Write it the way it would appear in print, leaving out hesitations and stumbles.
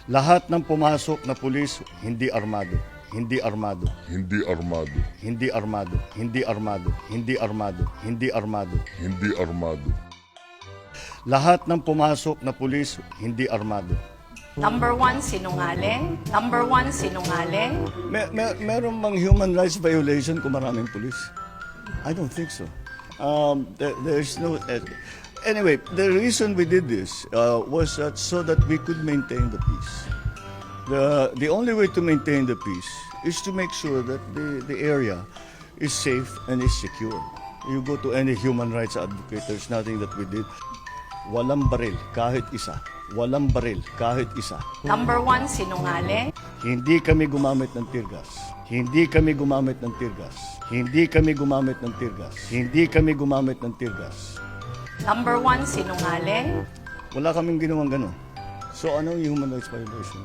Lahat ng pumasok na pulis hindi armado. Hindi armado. Hindi armado. Hindi armado. Hindi armado. Hindi armado. Hindi armado. Hindi armado. Lahat ng pumasok na pulis hindi armado. Number one, sinungaling. Number one, sinungaling. Meron bang human rights violation kung maraming pulis? I don't think so. There's no... anyway, the reason we did this was so that we could maintain the peace. The only way to maintain the peace is to make sure that the area is safe and is secure. You go to any human rights advocate, there's nothing that we did. Walang baril, kahit isa. Walang baril, kahit isa. Number one, sinungaling. Hindi kami gumamit ng tear gas. Hindi kami gumamit ng tear gas. Hindi kami gumamit ng tear gas. Hindi kami gumamit ng tear gas. Number one, sinungaling. Wala kaming ginawang gano'n. So ano yung human rights violation?